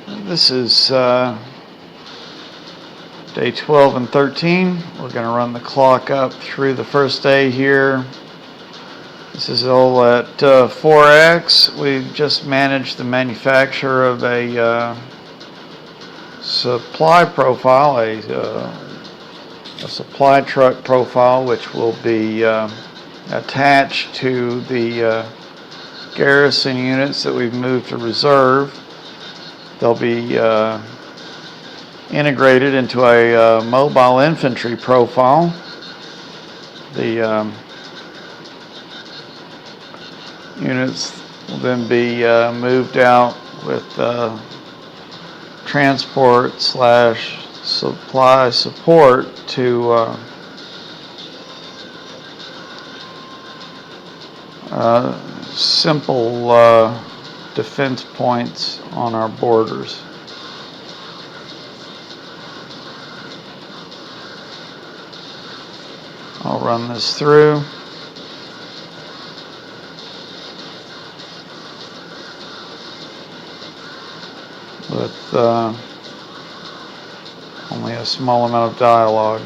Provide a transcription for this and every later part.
This is day 12 and 13. We're going to run the clock up through the first day here. This is all at 4X. We've just managed the manufacture of a supply profile, a supply truck profile, which will be attached to the garrison units that we've moved to reserve. They'll be integrated into a mobile infantry profile. The units will then be moved out with transport / supply support to simple defense points on our borders. I'll run this through. With only a small amount of dialogue.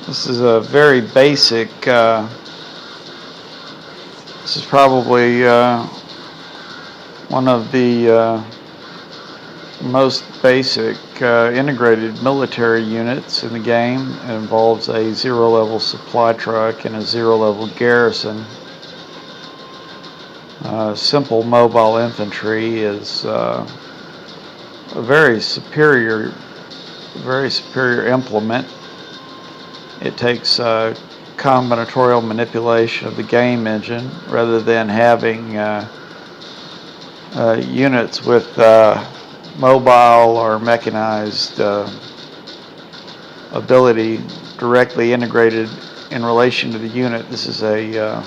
This is a very basic, this is probably one of the most basic integrated military units in the game. It involves a zero-level supply truck and a zero-level garrison. Simple mobile infantry is a very superior implement. It takes combinatorial manipulation of the game engine rather than having units with mobile or mechanized ability directly integrated in relation to the unit. This is a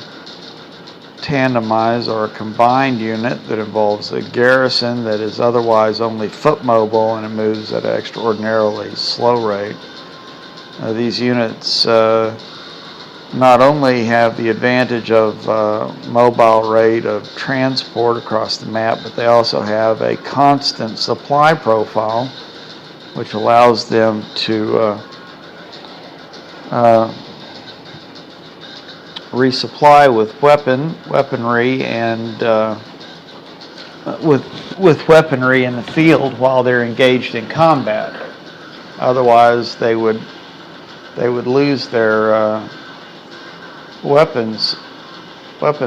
tandemized or a combined unit that involves a garrison that is otherwise only foot mobile, and it moves at an extraordinarily slow rate. These units not only have the advantage of mobile rate of transport across the map, but they also have a constant supply profile, which allows them to resupply with weaponry and with weaponry in the field while they're engaged in combat. Otherwise, they would lose their weapon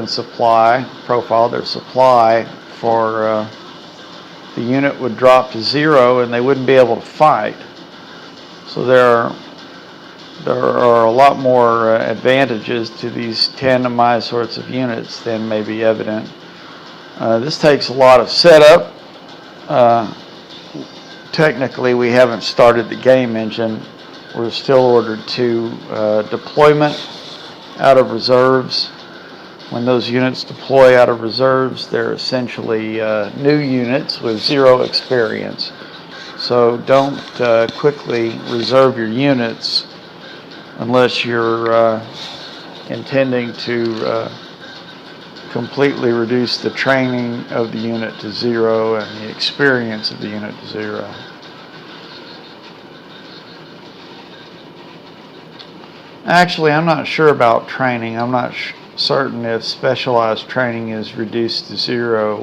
supply profile. Their supply for the unit would drop to zero, and they wouldn't be able to fight. So there are a lot more advantages to these tandemized sorts of units than may be evident. This takes a lot of setup. Technically, we haven't started the game engine. We're still ordered to deployment out of reserves. When those units deploy out of reserves, they're essentially new units with zero experience. So don't quickly reserve your units unless you're intending to completely reduce the training of the unit to zero and the experience of the unit to zero. Actually, I'm not sure about training. I'm not certain if specialized training is reduced to zero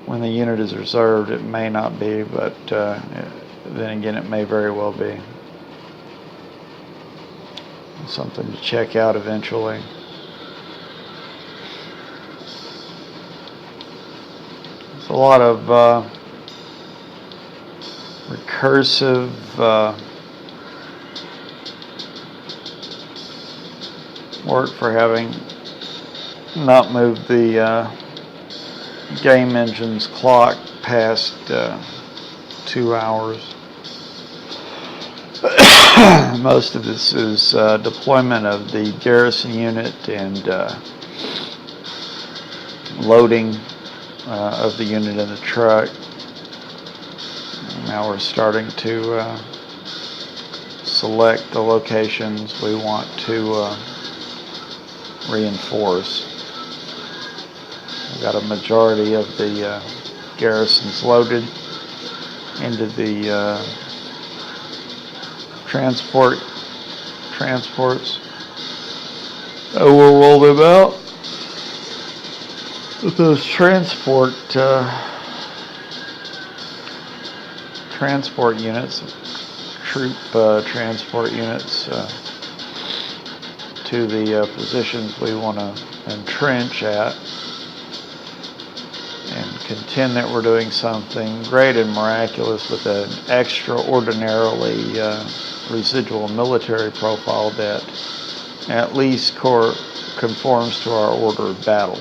when the unit is reserved. It may not be, but then again, it may very well be. Something to check out eventually. There's a lot of recursive work for having not moved the game engine's clock past 2 hours. Most of this is deployment of the garrison unit and loading of the unit in the truck. Now we're starting to select the locations we want to reinforce. We've got a majority of the garrisons loaded into the transports. We'll roll them out. With those transport units, troop transport units to the positions we want to entrench at, and contend that we're doing something great and miraculous with an extraordinarily residual military profile that at least conforms to our order of battle.